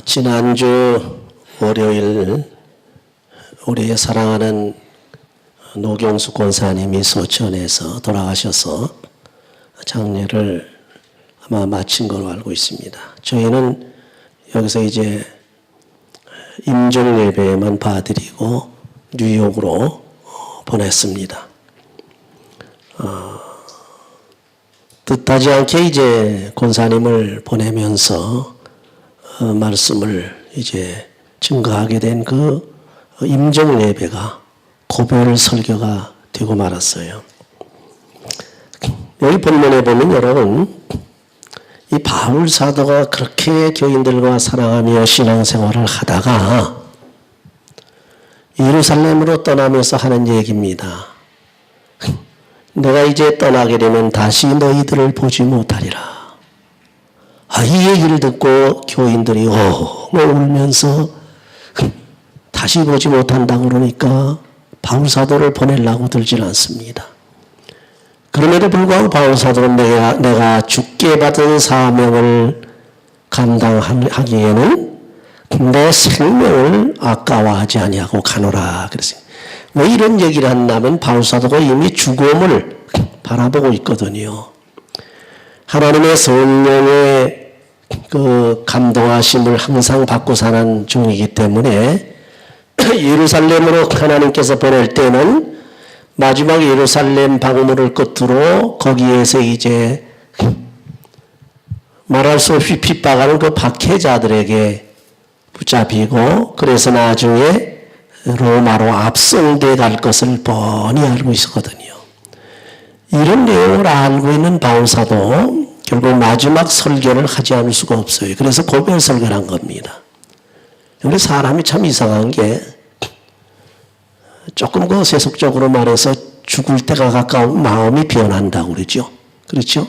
지난주 월요일 우리의 사랑하는 노경수 권사님이 소천에서 돌아가셔서 장례를 아마 마친 걸로 알고 있습니다. 저희는 여기서 이제 임종 예배만 봐드리고 뉴욕으로 보냈습니다. 뜻하지 않게 이제 권사님을 보내면서 말씀을 이제 증거하게 된 그 임종 예배가 고별 설교가 되고 말았어요. 여기 본문에 보면 여러분, 이 바울 사도가 그렇게 교인들과 사랑하며 신앙생활을 하다가 예루살렘으로 떠나면서 하는 얘기입니다. 내가 이제 떠나게 되면 다시 너희들을 보지 못하리라. 이 얘기를 듣고 교인들이 울면서 다시 보지 못한다고 그러니까 바울 사도를 보내려고 들질 않습니다. 그럼에도 불구하고 바울 사도는 내가 주께 받은 사명을 감당하기에는 내 생명을 아까워하지 아니하고 가노라 그랬어요. 왜 이런 얘기를 한다면 바울 사도가 이미 죽음을 바라보고 있거든요. 하나님의 성령의 그 감동하심을 항상 받고 사는 중이기 때문에 예루살렘으로 하나님께서 보낼 때는 마지막 예루살렘 방문을 끝으로 거기에서 이제 말할 수 없이 핍박하는 그 박해자들에게 붙잡히고 그래서 나중에 로마로 압송돼 갈 것을 뻔히 알고 있었거든요. 이런 내용을 알고 있는 바울 사도 결국 마지막 설교를 하지 않을 수가 없어요. 그래서 고별 설교를 한 겁니다. 근데 사람이 참 이상한 게 조금 그 세속적으로 말해서 죽을 때가 가까운 마음이 변한다고 그러죠. 그렇죠?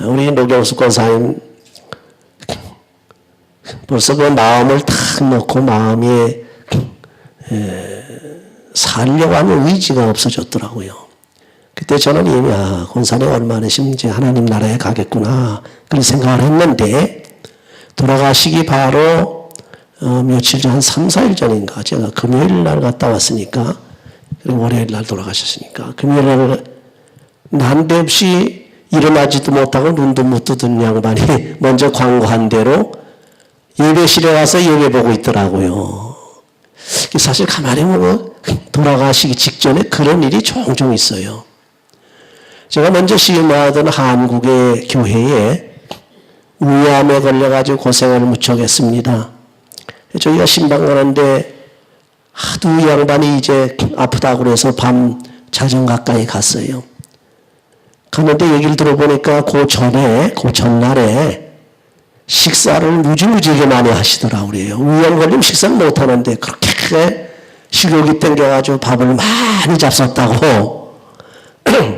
우리 노경수 권사님 벌써 그 마음을 탁 놓고 마음에 살려고 하는 의지가 없어졌더라고요. 그때 저는 이미 권사님 얼마 내시면 이제 하나님 나라에 가겠구나 그런 생각을 했는데 돌아가시기 바로 며칠 전 한 3, 4일 전인가 제가 금요일 날 갔다 왔으니까 그리고 월요일 날 돌아가셨으니까 금요일 날 난데없이 일어나지도 못하고 눈도 못 뜨던 양반이 먼저 광고한 대로 예배실에 와서 예배 보고 있더라고요. 사실 가만히 보면 돌아가시기 직전에 그런 일이 종종 있어요. 제가 먼저 시임하던 한국의 교회에 위암에 걸려가지고 고생을 무척 했습니다. 저희가 신방 가는데 하도 이 양반이 이제 아프다고 그래서 밤 자정 가까이 갔어요. 갔는데 얘기를 들어보니까 그 전날에 식사를 무지무지하게 많이 하시더라고요. 위암 걸리면 식사를 못 하는데 그렇게 식욕이 땡겨가지고 밥을 많이 잡섰다고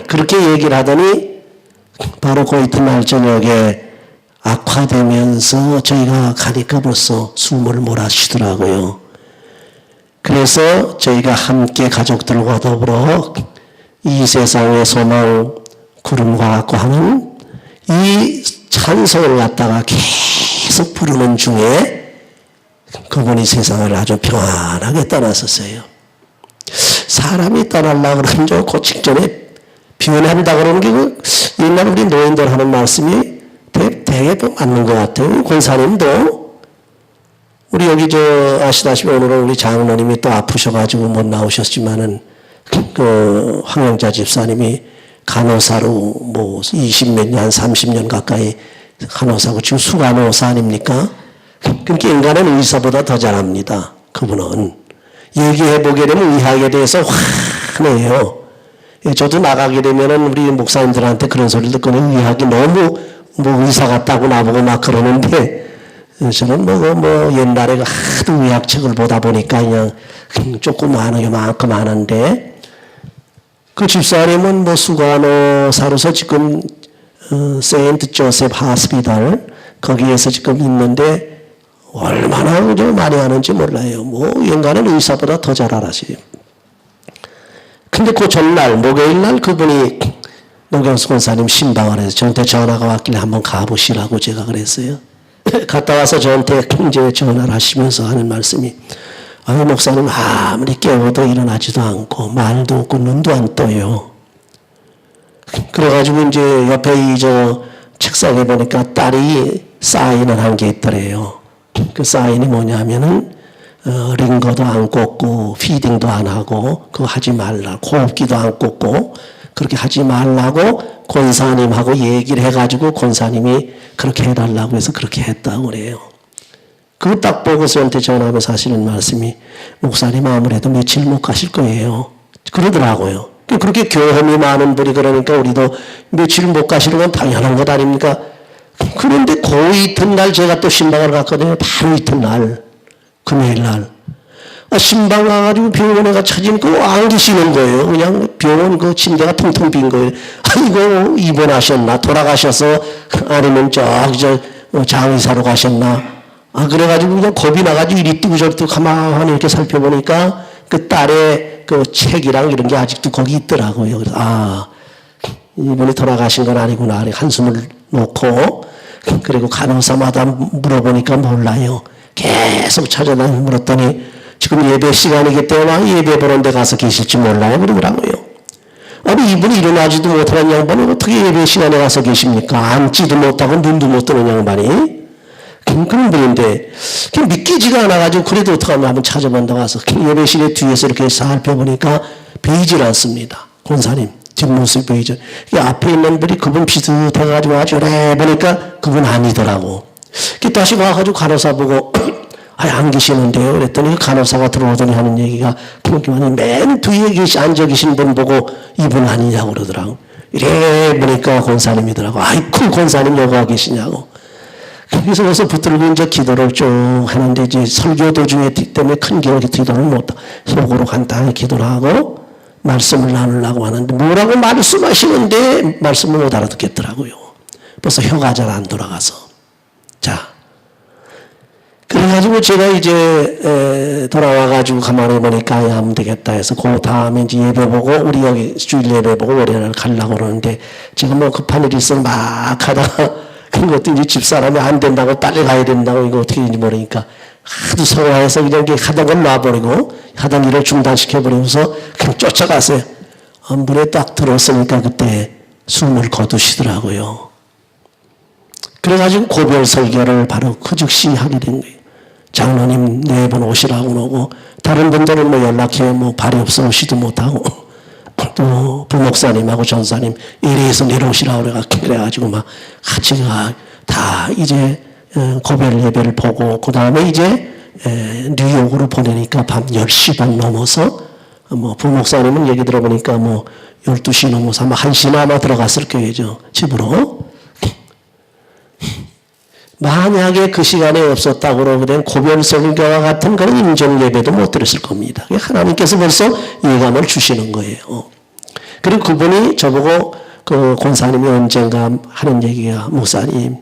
그렇게 얘기를 하더니 바로 그 이튿날 저녁에 악화되면서 저희가 가니까 벌써 숨을 몰아쉬더라고요. 그래서 저희가 함께 가족들과 더불어 이 세상의 소망 구름과 같고 하는 이 찬송을 갖다가 계속 부르는 중에 그분이 세상을 아주 평안하게 떠났었어요. 사람이 떠나려고 그러면 그 직전에 변한다 그러는 게 옛날 우리 노인들 하는 말씀이 되게 맞는 것 같아요. 권사님도 우리 여기 아시다시피 오늘은 우리 장로님이 또 아프셔가지고 못 나오셨지만은 그 황영자 집사님이 간호사로 뭐 20몇 년, 30년 가까이 간호사고 지금 수간호사 아닙니까? 그러니까 인간은 의사보다 더 잘합니다. 그분은 얘기해보게 되면 의학에 대해서 환해요. 저도 나가게 되면은 우리 목사님들한테 그런 소리를 듣거든요. 의학이 너무 의사 같다고 나보고 막 그러는데 저는 옛날에 하도 의학책을 보다 보니까 그냥 조그마한 요만큼 아는데 그 집사님은 수간호사로서 지금 세인트 조셉 하스피tal 거기에서 지금 있는데 얼마나 많이 하는지 몰라요. 인간은 의사보다 더 잘 알아서요. 근데 그 전날 목요일 날 그분이 노경수 권사님 신방을 해서 저한테 전화가 왔길래 한번 가보시라고 제가 그랬어요. 갔다 와서 저한테 이제 전화를 하시면서 하는 말씀이, 아유, 목사님, 아무리 깨워도 일어나지도 않고, 말도 없고, 눈도 안 떠요. 그래가지고 이제 옆에 저 책상에 보니까 딸이 사인을 한 게 있더래요. 그 사인이 뭐냐면은, 링거도 안 꽂고, 피딩도 안 하고, 그거 하지 말라. 호흡기도 안 꽂고, 그렇게 하지 말라고 권사님하고 얘기를 해가지고 권사님이 그렇게 해달라고 해서 그렇게 했다고 그래요. 그거 딱 보고 저한테 전화하면서 하시는 말씀이, 목사님 아무래도 며칠 못 가실 거예요. 그러더라고요. 그렇게 경험이 많은 분이 그러니까 우리도 며칠 못 가시는 건 당연한 것 아닙니까? 그런데 그 이튿날 제가 또 신방을 갔거든요. 바로 이튿날, 금요일날. 신방 가가지고 병원에 가 찾으니까 안 계시는 거예요. 그냥 병원 그 침대가 텅텅 빈 거예요. 아이고, 입원하셨나? 돌아가셔서 아니면 저 장의사로 가셨나? 그래가지고 그냥 겁이 나가지고 이리 뛰고 저리 뛰고 가만히 이렇게 살펴보니까 그 딸의 그 책이랑 이런 게 아직도 거기 있더라고요. 그래서 이분이 돌아가신 건 아니구나. 한숨을 놓고, 그리고 간호사마다 물어보니까 몰라요. 계속 찾아다니고 물었더니 지금 예배 시간이기 때문에 예배 보는 데 가서 계실지 몰라요. 그러더라고요. 아니, 이분이 일어나지도 못하는 양반이 어떻게 예배 시간에 가서 계십니까? 앉지도 못하고 눈도 못 뜨는 양반이. 그런 분인데, 믿기지가 않아가지고, 그래도 어떡하면 한번 찾아본다고 와서 예배실에 뒤에서 이렇게 살펴보니까 보이질 않습니다. 권사님, 뒷모습이 보이죠. 앞에 있는 분이 그분 비슷해가지고 아주 오래 보니까 그분 아니더라고. 다시 와가지고 간호사 보고, 안 계시는데요. 그랬더니 간호사가 들어오더니 하는 얘기가, 맨 뒤에 앉아 계신 분 보고 이분 아니냐고 그러더라고. 이래 보니까 권사님이더라고. 아이쿠, 권사님 여기 와 계시냐고. 그래서 거기서 붙들고 이제 기도를 쭉 하는데, 이제 설교 도중에 때문에 큰 기도를 못하고 속으로 간단히 기도를 하고 말씀을 나누려고 하는데, 뭐라고 말씀하시는데 말씀을 못 알아듣겠더라고요. 벌써 혀가 잘 안 돌아가서. 자, 그래가지고 제가 이제 돌아와가지고 가만히 보니까 하면 되겠다 해서 그 다음에 이제 예배 보고, 우리 여기 주일 예배 보고 월요일날 가려고 그러는데, 제가 뭐 급한 일이 있어 막 하다가 그것도 이제 집사람이 안 된다고 빨리 가야 된다고 이거 어떻게 인지 모르니까 하도 서러워해서 그냥 하던 걸 놔버리고 하던 일을 중단시켜버리면서 그냥 쫓아갔어요. 문에 딱 들어왔으니까 그때 숨을 거두시더라고요. 그래가지고 고별 설교를 바로 그 즉시 하게 된 거예요. 장로님 4번 오시라고 오고, 다른 분들은 뭐 연락해 뭐 발이 없어 오시도 못하고, 또 부목사님하고 전사님 이래서 내려오시라고 그래가지고 막 같이 다 이제 고별 예배를 보고, 그 다음에 이제 뉴욕으로 보내니까 밤 10시 반 넘어서, 뭐 부목사님은 얘기 들어보니까 뭐 12시 넘어서 아마 1시나 아마 들어갔을 거예요, 집으로. 만약에 그 시간에 없었다고 그러면 고별 설교와 같은 그런 인정 예배도 못 드렸을 겁니다. 하나님께서 벌써 예감을 주시는 거예요. 그리고 그분이 저보고, 그 권사님이 언젠가 하는 얘기가, 목사님,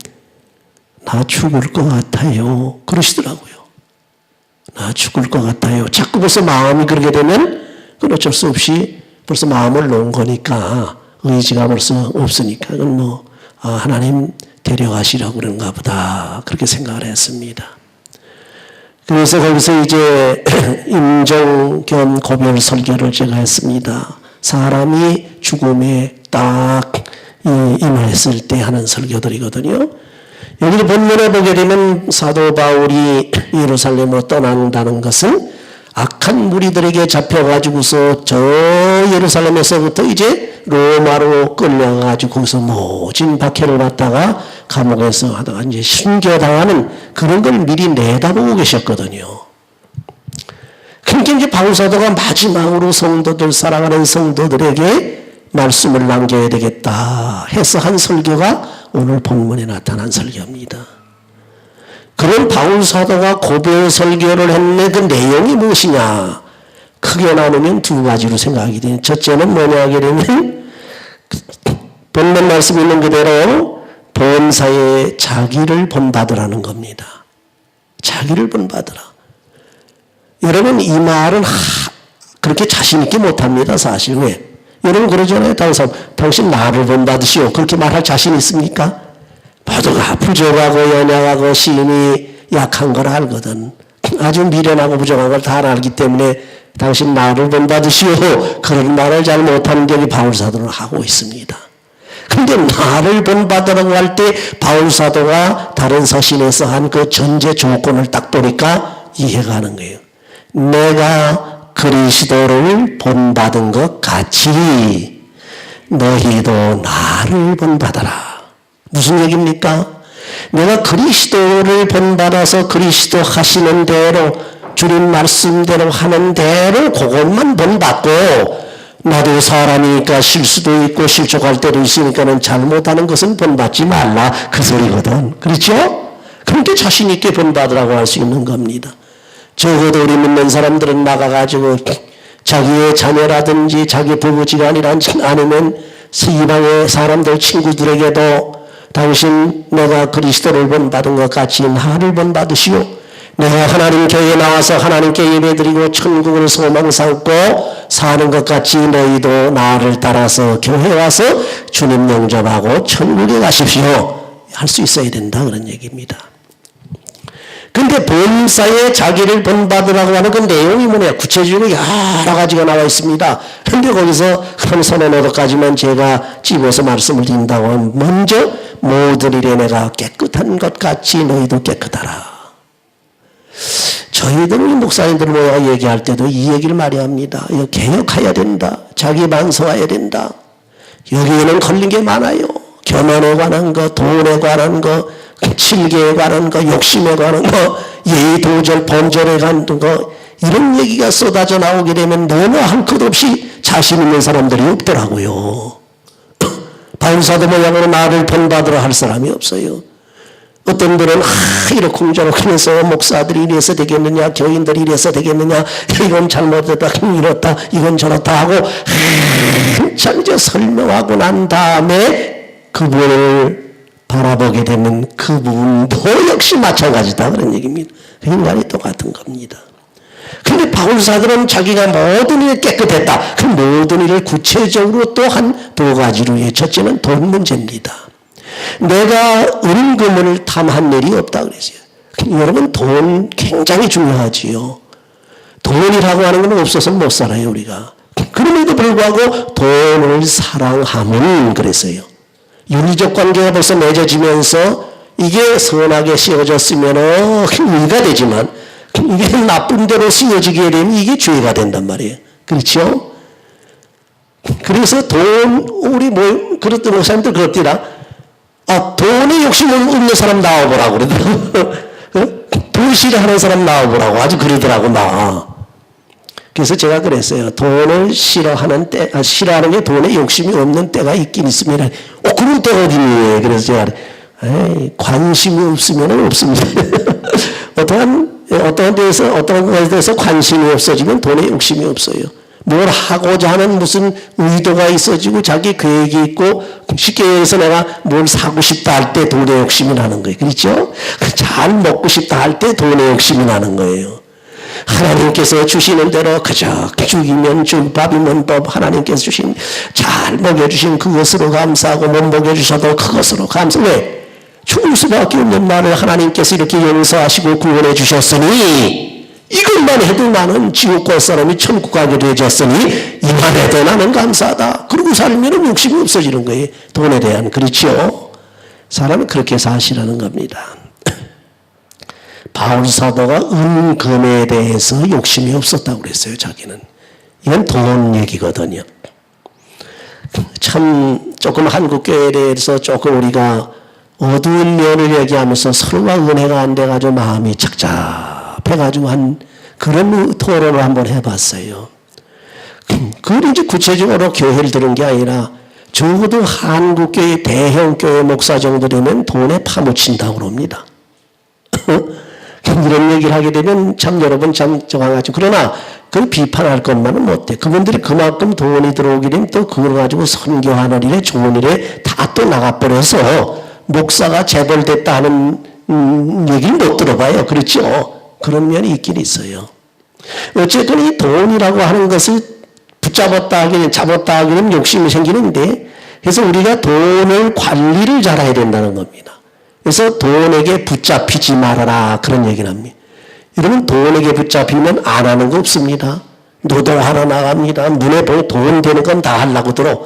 나 죽을 것 같아요. 그러시더라고요. 나 죽을 것 같아요. 자꾸 벌써 마음이 그렇게 되면 그건 어쩔 수 없이 벌써 마음을 놓은 거니까, 의지가 벌써 없으니까, 그건 뭐, 하나님 데려가시라고 그런가 보다. 그렇게 생각을 했습니다. 그래서 거기서 이제 임종 겸 고별 설교를 제가 했습니다. 사람이 죽음에 딱 임했을 때 하는 설교들이거든요. 여기도 본문에 보게 되면 사도 바울이 예루살렘으로 떠난다는 것은 악한 무리들에게 잡혀가지고서 저 예루살렘에서부터 이제 로마로 끌려가지고 거기서 모진 박해를 받다가 감옥에서 하다가 이제 순교당하는 그런 걸 미리 내다보고 계셨거든요. 그러니까 이제 바울 사도가 마지막으로 성도들, 사랑하는 성도들에게 말씀을 남겨야 되겠다 해서 한 설교가 오늘 본문에 나타난 설교입니다. 그런 바울 사도가 고별 설교를 했는데 그 내용이 무엇이냐? 크게 나누면 2가지로 생각이 돼요. 첫째는 뭐냐 하게 되면 본문 말씀 있는 그대로 범사에 자기를 본받으라는 겁니다. 자기를 본받으라. 여러분, 이 말은 그렇게 자신 있게 못합니다. 사실. 왜? 여러분 그러잖아요. 당신 나를 본받으시오. 그렇게 말할 자신 있습니까? 모두가 부족하고 연약하고 심히 약한 걸 알거든. 아주 미련하고 부족한 걸 다 알기 때문에 당신 나를 본받으시오. 그런 말을 잘 못하는 게 바울사도는 하고 있습니다. 근데 나를 본받으라고 할 때 바울사도가 다른 서신에서 한 그 전제 조건을 딱 보니까 이해가 가는 거예요. 내가 그리스도를 본받은 것 같이 너희도 나를 본받아라. 무슨 얘기입니까? 내가 그리스도를 본받아서 그리스도 하시는 대로 주님 말씀대로 하는 대로 그것만 본받고 나도 사람이니까 실수도 있고 실족할 때도 있으니까는 잘못하는 것은 본받지 말라 그 소리거든. 그렇죠? 그렇게 자신 있게 본받으라고 할 수 있는 겁니다. 적어도 우리 믿는 사람들은 나가가지고 자기의 자녀라든지 자기 부부지간이라든지 아니면 이방의 사람들 친구들에게도 당신 내가 그리스도를 본받은 것 같이 나를 본받으시오. 내가 하나님 교회에 나와서 하나님께 예배드리고 천국을 소망 삼고 사는 것 같이 너희도 나를 따라서 교회에 와서 주님 영접하고 천국에 가십시오. 할 수 있어야 된다 그런 얘기입니다. 근데 본사에 자기를 본받으라고 하는 그 내용이 뭐냐 구체적으로 여러 가지가 나와 있습니다. 근데 거기서 한 서너 노릇까지만 제가 집어서 말씀을 드린다고 하면 먼저 모든 일에 내가 깨끗한 것 같이 너희도 깨끗하라. 저희들 우리 목사님들 모여 얘기할 때도 이 얘기를 많이 합니다. 이거 개혁해야 된다. 자기 반성해야 된다. 여기에는 걸린 게 많아요. 견원에 관한 거, 돈에 관한 거, 칠계에 관한 거, 욕심에 관한 거, 예의 도절, 번절에 관한 거 이런 얘기가 쏟아져 나오게 되면 너무 할 것 없이 자신 있는 사람들이 없더라고요. 바울사도 모양으로 나를 본받으러 할 사람이 없어요. 어떤 분은 이렇게 저렇게 하면서 목사들이 이래서 되겠느냐 교인들이 이래서 되겠느냐 이건 잘못됐다 이렇다 이건 저렇다 하고 한참 설명하고 난 다음에 그분을 바라보게 되면 그분도 역시 마찬가지다 그런 얘기입니다. 인간이 똑같은 겁니다. 근데 바울사들은 자기가 모든 일에 깨끗했다. 그 모든 일을 구체적으로 또 한 두 가지로 해. 첫째는 돈 문제입니다. 내가 은금을 탐한 일이 없다 그랬어요. 여러분 돈 굉장히 중요하지요. 돈이라고 하는 건 없어서 못 살아요 우리가. 그럼에도 불구하고 돈을 사랑함은 그랬어요. 윤리적 관계가 벌써 맺어지면서 이게 선하게 씌워졌으면 의가 되지만 이게 나쁜 대로 씌워지게 되면 이게 죄가 된단 말이에요. 그렇죠? 그래서 우리 그렇던 목사님들 그렇더라. 돈에 욕심 없는 사람 나와보라고 그러더라고. 돈 싫어하는 사람 나와보라고 아주 그러더라고 그래서 제가 그랬어요. 돈을 싫어하는 게 돈에 욕심이 없는 때가 있긴 있습니다. 그런 때가 어디니? 그래서 제가 관심이 없으면 없습니다. 어떤 것에 대해서 관심이 없어지면 돈에 욕심이 없어요. 뭘 하고자 하는 무슨 의도가 있어지고 자기 계획이 있고 쉽게 얘기해서 내가 뭘 사고 싶다 할 때 돈에 욕심이 나는 거예요. 그렇죠? 잘 먹고 싶다 할 때 돈에 욕심이 나는 거예요. 하나님께서 주시는 대로 그저 죽이면 밥이면 밥 하나님께서 주신 잘 먹여주신 그것으로 감사하고 못 먹여주셔도 그것으로 감사. 왜? 죽을 수밖에 없는 나를 하나님께서 이렇게 용서하시고 구원해 주셨으니 이것만 해도 나는 지옥 갈 사람이 천국 가게 되었으니 이만 해도 나는 감사하다. 그러고 살면 욕심이 없어지는 거예요. 돈에 대한. 그렇죠? 사람은 그렇게 사시라는 겁니다. 바울사도가 은금에 대해서 욕심이 없었다고 그랬어요. 자기는. 이건 돈 얘기거든요. 참 조금 한국교회에 대해서 조금 우리가 어두운 면을 얘기하면서 서로가 은혜가 안 돼가지고 마음이 착잡해가지고 한 그런 토론을 한번 해봤어요. 그걸 이제 구체적으로 교회를 들은 게 아니라 적어도 한국교회 대형교회 목사 정도 되면 돈에 파묻힌다고 그럽니다. 이런 얘기를 하게 되면 참 여러분 참 정황하죠. 그러나 그걸 비판할 것만은 못해. 그분들이 그만큼 돈이 들어오게 되면 또 그걸 가지고 선교하는 일에 좋은 일에 다 또 나가버려서 목사가 재벌됐다 하는 얘기를 못 들어봐요. 그렇죠? 그런 면이 있긴 있어요. 어쨌든 이 돈이라고 하는 것을 붙잡았다 하기는 잡았다 하기는 욕심이 생기는데 그래서 우리가 돈을 관리를 잘해야 된다는 겁니다. 그래서 돈에게 붙잡히지 말아라 그런 얘기를 합니다. 여러분 돈에게 붙잡히면 안 하는 거 없습니다. 노동하러 나갑니다. 눈에 보여 돈 되는 건 다 하려고 들어.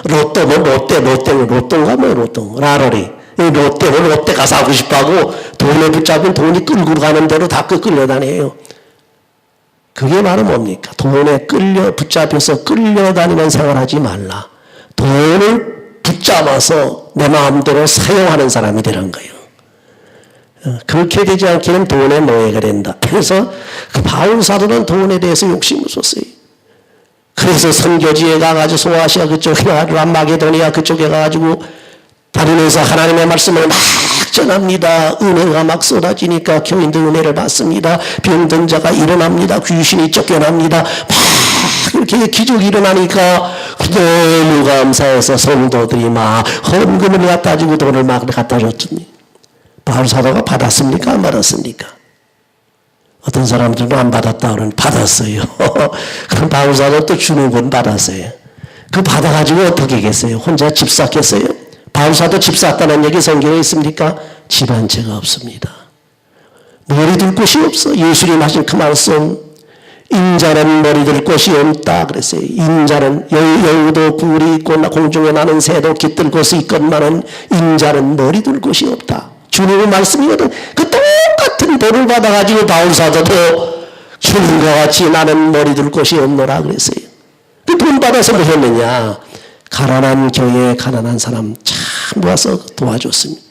로또면 로또인가 뭐 로또 라러리 롯데는 롯데가 사고 싶어하고 돈에 붙잡힌 돈이 끌고 가는 대로 다 끌려다녀요. 그게 바로 뭡니까? 돈에 붙잡혀서 끌려다니는 생활하지 말라. 돈을 붙잡아서 내 마음대로 사용하는 사람이 되는 거예요. 그렇게 되지 않기는 돈의 노예가 된다. 그래서 그 바울 사도는 돈에 대해서 욕심을 줬어요. 그래서 선교지에 가가지고 소아시아 그쪽에 가가지고 마게도니아 그쪽에 가가지고 다니면서 하나님의 말씀을 막 전합니다. 은혜가 막 쏟아지니까 교인들 은혜를 받습니다. 병든 자가 일어납니다. 귀신이 쫓겨납니다. 막 이렇게 기적이 일어나니까 너무 감사해서 성도들이 막 헌금을 갖다 주고 돈을 막 갖다 줬더니 바울 사도가 받았습니까? 안 받았습니까? 어떤 사람들은 안 받았다 그러면 받았어요. 그럼 바울 사도 또 주는 건 받았어요. 그 받아가지고 어떻게 하겠어요? 혼자 집 샀겠어요? 바울 사도 집 샀다는 얘기 성경에 있습니까? 집 한 채가 없습니다. 머리 둘 곳이 없어. 예수님 하신 그 말씀 인자는 머리 둘 곳이 없다 그랬어요. 인자는 여우도 굴이 있고 공중에 나는 새도 깃들 곳이 있건만은 인자는 머리 둘 곳이 없다. 주님의 말씀이거든. 그 똑같은 돈을 받아가지고 바울 사도도 주님과 같이 나는 머리 둘 곳이 없노라 그랬어요. 그 돈 받아서 뭐 했느냐? 가난한 교회에 가난한 사람 참 모아서 도와줬습니다.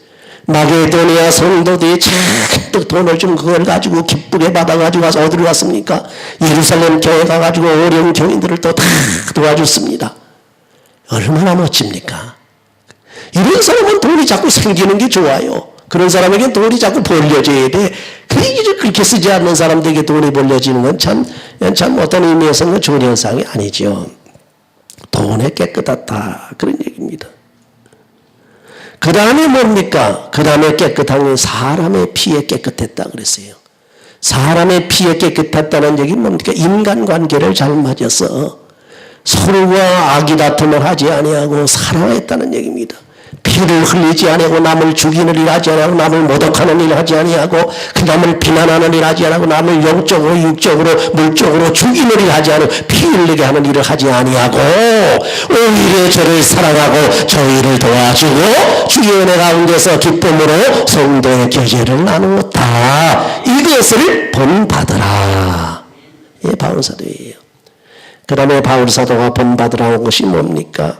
마게도니아 성도들이 잔뜩 돈을 좀 그걸 가지고 기쁘게 받아가지고 와서 어디로 갔습니까? 예루살렘 교회 가가지고 어려운 교인들을 또 다 도와줬습니다. 얼마나 멋집니까? 이런 사람은 돈이 자꾸 생기는 게 좋아요. 그런 사람에게 돈이 자꾸 벌려져야 돼. 그렇게 쓰지 않는 사람들에게 돈이 벌려지는 건 참 어떤 의미에서는 좋은 현상이 아니죠. 돈에 깨끗하다 그런 얘기입니다. 그 다음에 뭡니까? 그 다음에 깨끗한 건 사람의 피에 깨끗했다 그랬어요. 사람의 피에 깨끗했다는 얘기는 뭡니까? 인간관계를 잘 맞아서 서로가 악의다툼을 하지 아니하고 살아했다는 얘기입니다. 피를 흘리지 아니하고 남을 죽이는 일 하지 아니하고 남을 모독하는 일 하지 아니하고 그 남을 비난하는 일 하지 아니하고 남을 영적으로 육적으로 물적으로 죽이는 일 하지 아니하고 피 흘리게 하는 일을 하지 아니하고 오히려 저를 사랑하고 저희를 도와주고 주의 은혜 가운데서 기쁨으로 성도의 교제를 나누었다. 이것을 본받으라. 예, 바울 사도예요. 그 다음에 바울 사도가 본받으라는 것이 뭡니까?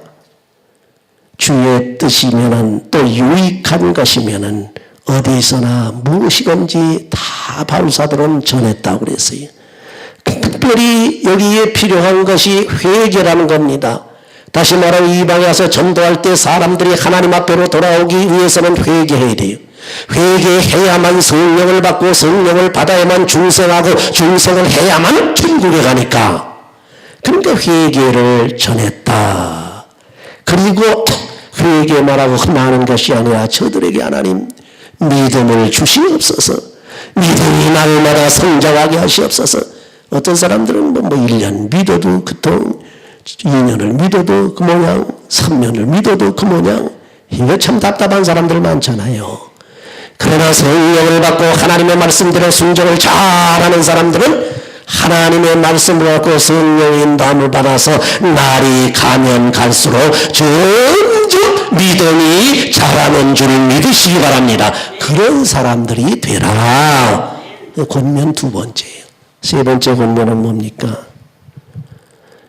주의 뜻이면은 또 유익한 것이면은 어디서나 무엇이든지 다 바울 사도는 전했다고 그랬어요. 특별히 여기에 필요한 것이 회개라는 겁니다. 다시 말하면 이방에 와서 전도할 때 사람들이 하나님 앞으로 돌아오기 위해서는 회개해야 돼요. 회개해야만 성령을 받고 성령을 받아야만 중생하고 중생을 해야만 천국에 가니까. 그러니까 회개를 전했다. 그리고 회개 말하고 흠나는 것이 아니라 저들에게 하나님 믿음을 주시옵소서. 믿음이 날마다 성장하게 하시옵소서. 어떤 사람들은 뭐 1년 믿어도 그통 2년을 믿어도 그 모양 3년을 믿어도 그 모양. 이거 참 답답한 사람들 많잖아요. 그러나 성령을 받고 하나님의 말씀대로 순종을 잘하는 사람들은 하나님의 말씀을 받고 성령의 인도함을 받아서 날이 가면 갈수록 점점 믿음이 자라는 줄을 믿으시기 바랍니다. 그런 사람들이 되라. 권면 두 번째예요. 세 번째 권면은 뭡니까?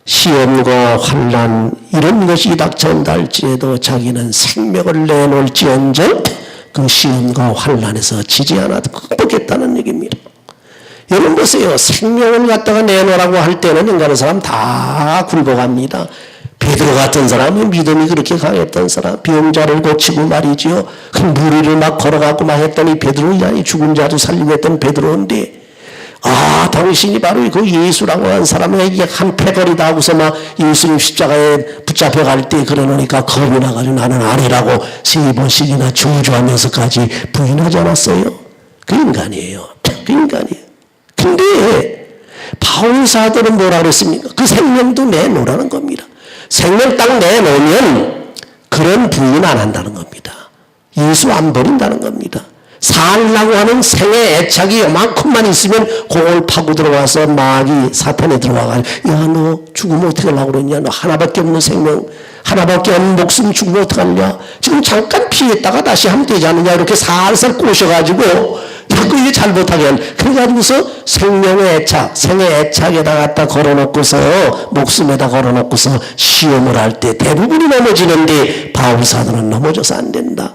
시험과 환난 이런 것이 닥쳐온다 할지라도 자기는 생명을 내놓을지언정 그 시험과 환난에서 지지 않아 극복했다는 얘기입니다. 여러분 보세요. 생명을 갖다가 내놓으라고 할 때는 인간의 사람 다 굴복합니다. 베드로 같은 사람은 믿음이 그렇게 강했던 사람, 병자를 고치고 말이죠. 그 무리를 막 걸어가고 막 했더니 베드로야, 죽은 자도 살리고 했던 베드로인데, 아, 당신이 바로 그 예수라고 하는 사람에게 한 패거리다 하고서 막 예수님 십자가에 붙잡혀 갈 때 그러니까 겁이 나가지고 나는 아니라고 3번씩이나 저주하면서까지 부인하지 않았어요. 그 인간이에요. 그 인간이에요. 근데 바울 사도는 뭐라 그랬습니까? 그 생명도 내놓으라는 겁니다. 생명 딱 내놓으면 그런 부인 안 한다는 겁니다. 예수 안 버린다는 겁니다. 살라고 하는 생의 애착이 요만큼만 있으면 그걸 파고 들어와서 마귀 사탄에 들어와가지고 야 너 죽으면 어떻게 하려고 그러냐, 너 하나밖에 없는 생명, 하나밖에 없는 목숨 죽으면 어떡하냐, 지금 잠깐 피했다가 다시 하면 되지 않느냐, 이렇게 살살 꼬셔가지고 자꾸 이게 잘못하게 하는, 그래가지고서 생명의 애착, 생의 애착에다 갖다 걸어놓고서 목숨에다 걸어놓고서 시험을 할 때 대부분이 넘어지는데 바울 사도는 넘어져서 안 된다.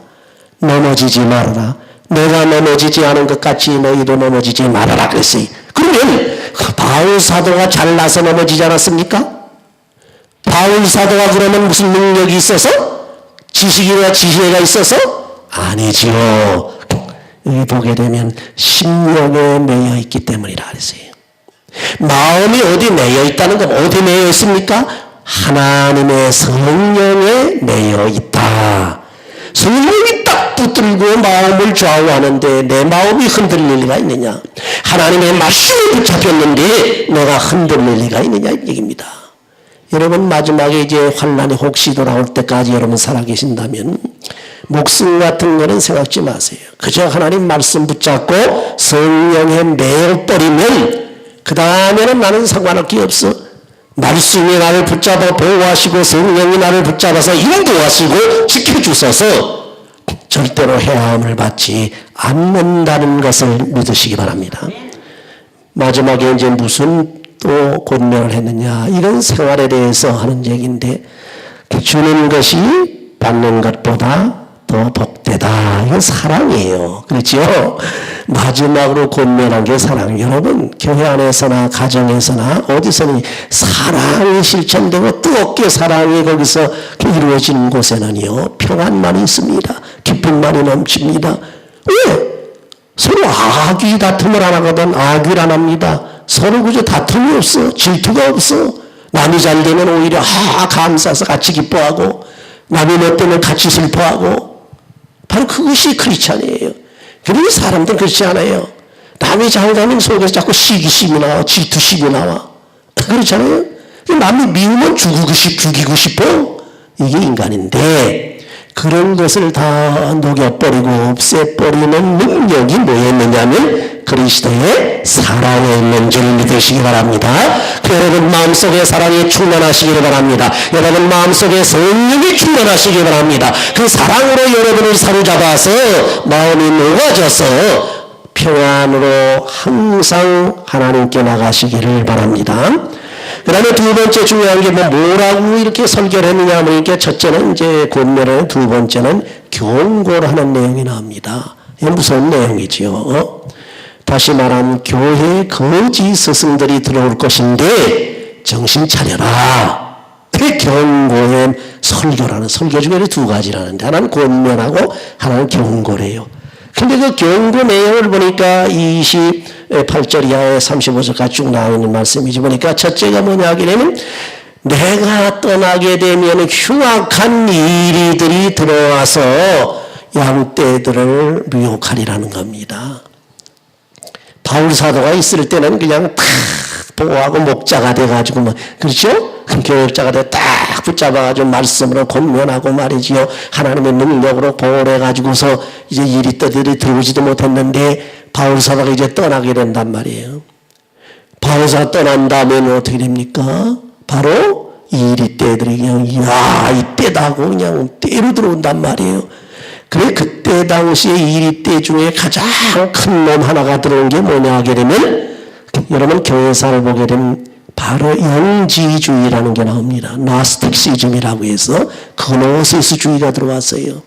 넘어지지 말아라. 내가 넘어지지 않은 것 같이 너희도 넘어지지 말아라 그랬어요. 그러면 바울 사도가 잘나서 넘어지지 않았습니까? 바울 사도가 그러면 무슨 능력이 있어서? 지식이나 지혜가 있어서? 아니지요. 여기 보게 되면 심령에 매여 있기 때문이라 그랬어요. 마음이 어디 매여 있다는 건 어디 매여 있습니까? 하나님의 성령에 매여 있다. 성령이 딱 붙들고 마음을 좌우하는데 내 마음이 흔들릴 리가 있느냐? 하나님의 말씀에 붙잡혔는데 내가 흔들릴 리가 있느냐 이 얘기입니다. 여러분 마지막에 이제 환난이 혹시 돌아올 때까지 여러분 살아계신다면 목숨 같은 거는 생각지 마세요. 그저 하나님 말씀 붙잡고 성령에 매어버리면 그 다음에는 나는 상관할 게 없어. 말씀이 나를 붙잡아 보호하시고 성령이 나를 붙잡아서 인도하시고 지켜주셔서 절대로 해함을 받지 않는다는 것을 믿으시기 바랍니다. 마지막에 이제 무슨 또 권면을 했느냐, 이런 생활에 대해서 하는 얘기인데, 주는 것이 받는 것보다 더 복되다. 이건 사랑이에요. 그렇죠? 마지막으로 권면한 게 사랑. 여러분 교회 안에서나 가정에서나 어디서는 사랑이 실천되고 뜨겁게 사랑이 거기서 이루어지는 곳에는요 평안만이 있습니다. 기쁨만이 넘칩니다. 왜? 서로 악의 다툼을 안 하거든. 악의를 안 합니다. 서로 그저 다툼이 없어. 질투가 없어. 남이 잘 되면 오히려 감사해서 같이 기뻐하고, 남이 못 되면 같이 슬퍼하고, 바로 그것이 크리스찬이에요. 그런데 사람들은 그렇지 않아요. 남이 잘 되면 속에서 자꾸 시기심이 나와, 질투심이 나와. 그렇잖아요. 남이 미우면 죽이고 싶어. 이게 인간인데, 그런 것을 다 녹여버리고 없애버리는 능력이 뭐였느냐면 그리스도의 사랑에 있는 줄 믿으시기 바랍니다. 여러분 마음속에 사랑이 충만하시기를 바랍니다. 여러분 마음속에 성령이 충만하시기 바랍니다. 그 사랑으로 여러분을 사로잡아서 마음이 녹아져서 평안으로 항상 하나님께 나가시기를 바랍니다. 그 다음에 두 번째 중요한 게 뭐라고 이렇게 설교를 했느냐 하면, 이렇게 첫째는 이제 권면을, 두 번째는 경고를 하는 내용이 나옵니다. 이게 무서운 내용이지요. 다시 말하면 교회에 거짓 스승들이 들어올 것인데 정신 차려라. 그 경고의 설교라는, 설교 중에 두 가지라는데 하나는 권면하고 하나는 경고래요. 근데 그 경고 내용을 보니까 28절 이하에 35절까지 쭉 나오는 말씀이지, 보니까 첫째가 뭐냐 하기에는 내가 떠나게 되면 흉악한 이리들이 들어와서 양떼들을 미혹하리라는 겁니다. 바울 사도가 있을 때는 그냥 탁 보호하고 목자가 돼가지고 뭐, 그렇죠? 교역자가 돼 딱 붙잡아가지고 말씀으로 권면하고 말이지요. 하나님의 능력으로 보호를 해가지고서 이제 이리떼들이 들어오지도 못했는데 바울 사도가 이제 떠나게 된단 말이에요. 바울 사도가 떠난 다음에는 어떻게 됩니까? 바로 이리떼들이 그냥 야 이때다 하고 그냥 떼로 들어온단 말이에요. 그래 그때 당시에 이리떼 중에 가장 큰 놈 하나가 들어온 게 뭐냐 하게 되면, 여러분 교회사를 보게 되면 바로 영지주의라는 게 나옵니다. 나스틱시즘이라고 해서 그노시스주의가 들어왔어요.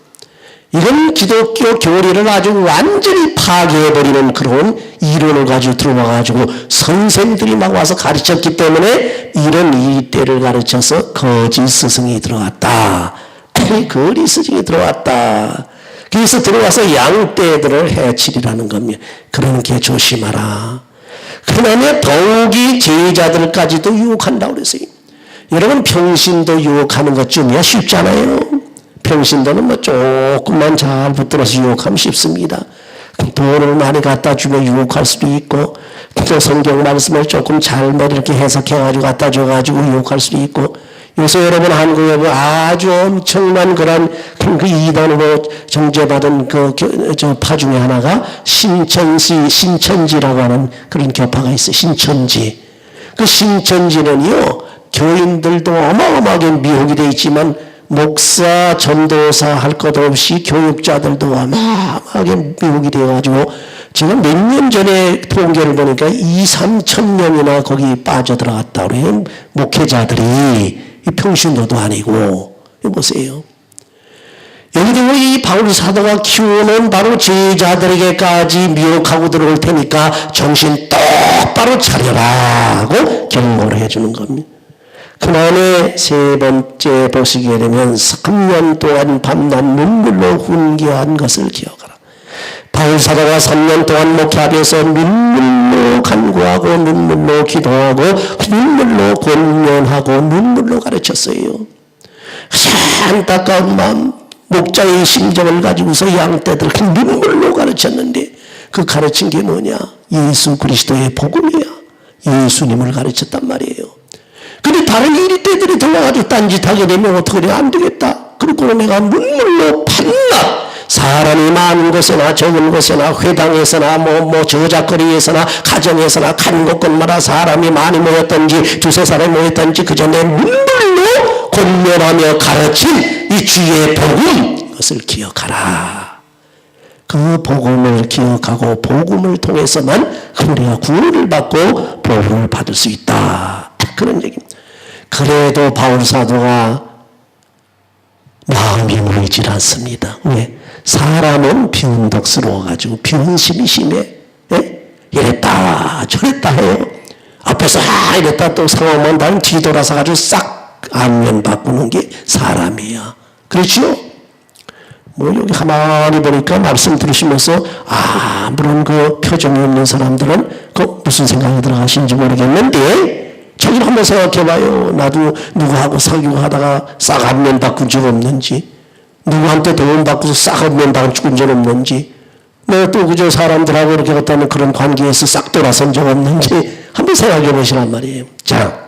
이건 기독교 교리를 아주 완전히 파괴해버리는 그런 이론을 가지고 들어와가지고 선생들이 막 와서 가르쳤기 때문에 이런 이때를 가르쳐서 거짓 스승이 들어왔다. 거짓 스승이 들어왔다. 그래서 들어와서 양떼들을 해치리라는 겁니다. 그러니까 조심하라. 그 다음에 더욱이 제자들까지도 유혹한다고 그랬어요. 여러분 평신도 유혹하는 것쯤이야 쉽잖아요. 평신도는 뭐 조금만 잘 붙들어서 유혹하면 쉽습니다. 돈을 많이 갖다 주면 유혹할 수도 있고, 또 성경 말씀을 조금 잘 이렇게 해석해가지고 갖다 줘가지고 유혹할 수도 있고, 요새 여러분 한국에 보면 아주 엄청난 그런 그 이단으로 정죄받은 저 파 중에 하나가 신천지라고 하는 그런 교파가 있어요. 신천지. 그 신천지는요, 교인들도 어마어마하게 미혹이 되어 있지만 목사, 전도사 할 것 없이 교육자들도 어마어마하게 미혹이 되어가지고 지금 몇 년 전에 통계를 보니까 2,3천 명이나 거기 빠져들어갔다 그래요. 목회자들이 평신도도 아니고. 보세요. 여기도 이 바울 사도가 키우는 바로 제자들에게까지 미혹하고 들어올 테니까 정신 똑바로 차려라 하고 경고를 해주는 겁니다. 그 다음에 세 번째 보시게 되면 3년 동안 밤낮 눈물로 훈계한 것을 기억하라. 바울 사도가 3년 동안 목회하면서 눈물로 간구하고 눈물로 기도하고 눈물로 권면하고 눈물로 가르쳤어요. 안타까운 마음, 목자의 심정을 가지고서 양떼들 눈물로 가르쳤는데 그 가르친 게 뭐냐? 예수 그리스도의 복음이야. 예수님을 가르쳤단 말이에요. 근데 다른 이리떼들이 들어가지고 딴짓하게 되면 어떻게 해야 안 되겠다. 그리고 내가 눈물로 밤낮 사람이 많은 곳에나 적은 곳에나 회당에서나 뭐 저작거리에서나 가정에서나 간 곳곳마다 사람이 많이 모였던지 두세 사람이 모였던지 그저 내 눈물로 권면하며 가르친 이 주의 복음, 그것을 기억하라. 그 복음을 기억하고 복음을 통해서만 우리가 구원을 받고 복음을 받을 수 있다. 그런 얘기입니다. 그래도 바울 사도가 마음이 모이질 않습니다. 왜? 사람은 변덕스러워가지고 변심이 심해. 예? 이랬다 저랬다 해요. 앞에서 이랬다 또 상황만 다른 뒤돌아서 가지고 싹 안면 바꾸는 게 사람이야. 그렇죠? 뭐 여기 가만히 보니까 말씀 들으시면서 물론 그 표정이 없는 사람들은 그 무슨 생각이 들어가시는지 모르겠는데 저기를 한번 생각해봐요. 나도 누구하고 사귀고 하다가 싹 안면 바꾼 적 없는지, 누구한테 도움 받고서 싹 안면 바꾼 적 없는지, 내가 또 그저 사람들하고 이렇게 어떤 그런 관계에서 싹 돌아선 적 없는지 한번 생각해 보시란 말이에요. 자,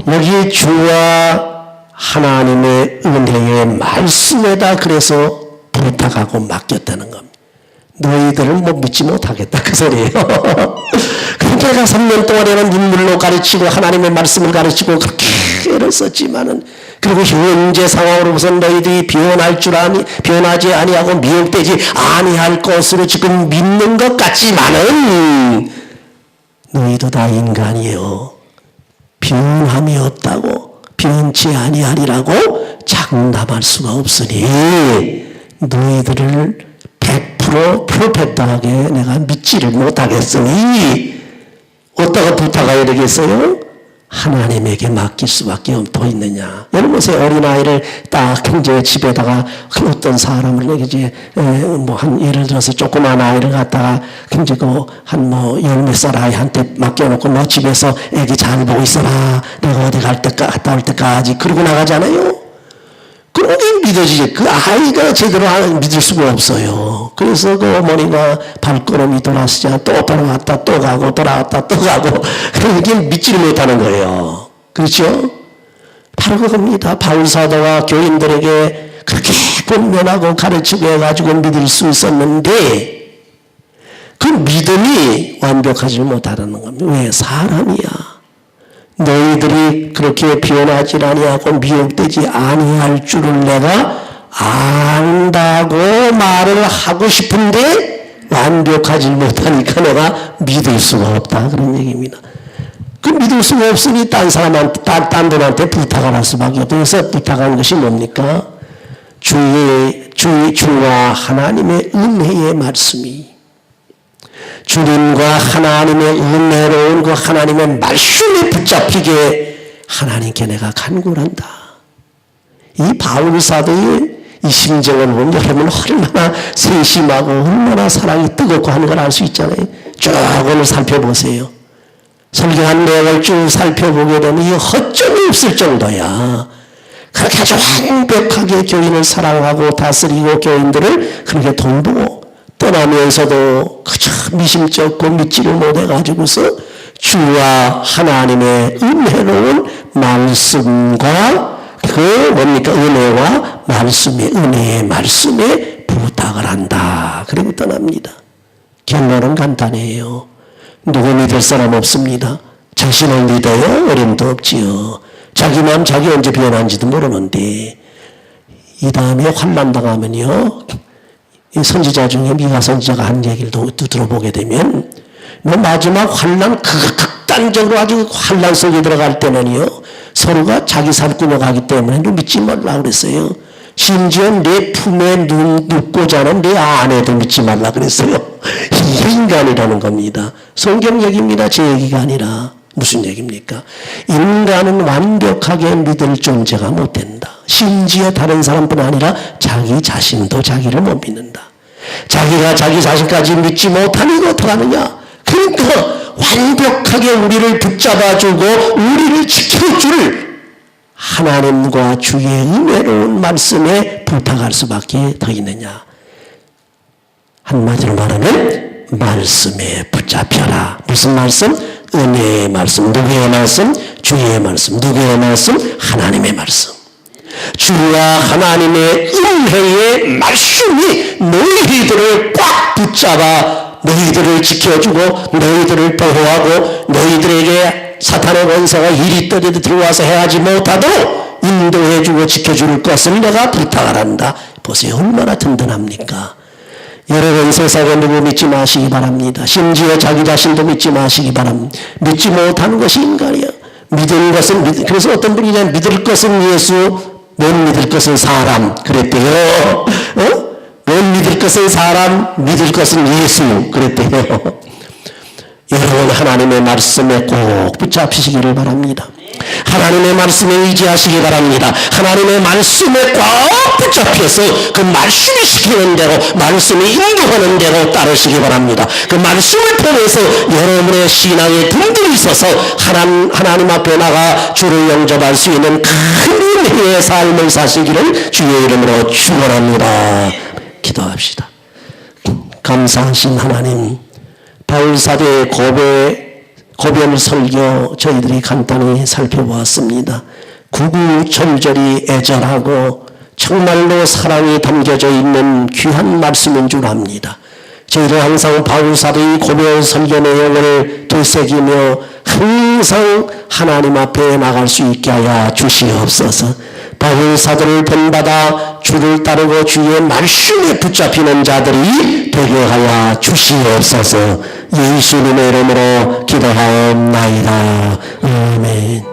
여기 주와 하나님의 은혜의 말씀에다 그래서 부탁하고 맡겼다는 겁니다. 너희들을 믿지 못하겠다 그 소리예요. 그러니까 3년 동안에는 눈물로 가르치고 하나님의 말씀을 가르치고 그렇게 애를 썼지만은 그리고 현재 상황으로 보선 너희들이 변하지 아니하고 미혹되지 아니할 것으로 지금 믿는 것 같지만은 너희도 다 인간이요 변함이 없다고 변치 아니하리라고 장담할 수가 없으니 너희들을 100% 퍼펙트하게 내가 믿지를 못하겠으니 어디다가 부탁해야 되겠어요? 하나님에게 맡길 수밖에 더 있느냐. 여러분 보세요. 어린아이를 딱 이제 집에다가 어떤 사람을 이제 한 예를 들어서 조그만 아이를 갖다가 이제 한 열 몇 살 아이한테 맡겨놓고 너 집에서 애기 잘 보고 있어라. 내가 어디 갔다 올 때까지 그러고 나가잖아요. 그런 게 믿어지지. 그 아이가 제대로 믿을 수가 없어요. 그래서 그 어머니가 발걸음이 돌아서자 또 돌아왔다 또 가고 돌아왔다 또 가고 그렇게 믿지를 못하는 거예요. 그렇죠? 바로 그겁니다. 바울 사도가 교인들에게 그렇게 권면하고 가르치고 해가지고 믿을 수 있었는데 그 믿음이 완벽하지 못하다는 겁니다. 왜? 사람이야. 너희들이 그렇게 변하지 아니하고 미혹되지 아니할 줄을 내가 안다고 말을 하고 싶은데 완벽하지 못하니까 내가 믿을 수가 없다. 그런 얘기입니다. 그 믿을 수가 없으니 딴 사람한테, 딴 분한테 부탁을 할 수밖에 없다. 그래서 부탁한 것이 뭡니까? 주와 하나님의 은혜의 말씀이 주님과 하나님의 은혜로운 그 하나님의 말씀에 붙잡히게 하나님께 내가 간구를 한다. 이 바울 사도의 이 심정을 보면 여러분 얼마나 세심하고 얼마나 사랑이 뜨겁고 하는 걸 알 수 있잖아요. 쭉 오늘 살펴보세요. 설교한 내용을 쭉 살펴보게 되면 이 허점이 없을 정도야. 그렇게 아주 완벽하게 교인을 사랑하고 다스리고 교인들을 그렇게 돌보고 떠나면서도 그저 미심쩍고 믿지를 못해가지고서 주와 하나님의 은혜로운 말씀과 그 뭡니까? 은혜와 말씀의 은혜의 말씀에 부탁을 한다. 그리고 떠납니다. 결론은 간단해요. 누구 믿을 사람 없습니다. 자신을 믿어요? 어림도 없지요. 자기 마음 자기 언제 변한지도 모르는데 이 다음에 환난 당하면요. 이 선지자 중에 미가 선지자가 한 얘기를 또 들어보게 되면 마지막 환난 극단적으로 아주 환난 속에 들어갈 때는요. 서로가 자기 살 꾸며가기 때문에 믿지 말라 그랬어요. 심지어 내 품에 눕고 자는 내 아내도 믿지 말라 그랬어요. 이게 인간이라는 겁니다. 성경 얘기입니다. 제 얘기가 아니라. 무슨 얘기입니까? 인간은 완벽하게 믿을 존재가 못 된다. 심지어 다른 사람뿐 아니라 자기 자신도 자기를 못 믿는다. 자기가 자기 자신까지 믿지 못하니 이거 어떡하느냐? 그러니까 완벽하게 우리를 붙잡아주고 우리를 지켜줄 하나님과 주의 은혜로운 말씀에 부탁할 수밖에 더 있느냐? 한마디로 말하면 말씀에 붙잡혀라. 무슨 말씀? 은혜의 말씀. 누구의 말씀? 주의 말씀. 누구의 말씀? 하나님의 말씀. 주와 하나님의 은혜의 말씀이 너희들을 꽉 붙잡아 너희들을 지켜주고 너희들을 보호하고 너희들에게 사탄의 권세가 이리저리 들어와서 해하지 못하도록 인도해주고 지켜줄 것을 내가 부탁을 한다. 보세요. 얼마나 든든합니까? 여러분 세상에 누구 믿지 마시기 바랍니다. 심지어 자기 자신도 믿지 마시기 바랍니다. 믿지 못하는 것이 인간이야. 믿을 것은 그래서 어떤 분이 그냥 믿을 것은 예수, 못 믿을 것은 사람 그랬대요. 못 믿을 것은 사람, 믿을 것은 예수 그랬대요. 여러분 하나님의 말씀에 꼭 붙잡히시기를 바랍니다. 하나님의 말씀에 의지하시기 바랍니다. 하나님의 말씀에 꽉 붙잡혀서 그 말씀이 시키는 대로 말씀이 인도하는 대로 따르시기 바랍니다. 그 말씀을 통해서 여러분의 신앙에 든든히 있어서 하나님 앞에 나가 주를 영접할 수 있는 큰 은혜의 삶을 사시기를 주의 이름으로 축원합니다. 기도합시다. 감사하신 하나님, 바울 사도의 고별 설교 저희들이 간단히 살펴보았습니다. 구구절절히 애절하고 정말로 사랑이 담겨져 있는 귀한 말씀인 줄 압니다. 저희들 항상 바울 사도의 고별 설교 내용을 되새기며 항상 하나님 앞에 나갈 수 있게 하여 주시옵소서. 바울 사도를 본받아 주를 따르고 주의 말씀에 붙잡히는 자들이 되게 하여 주시옵소서. 예수님의 이름으로 기도하옵나이다. 아멘.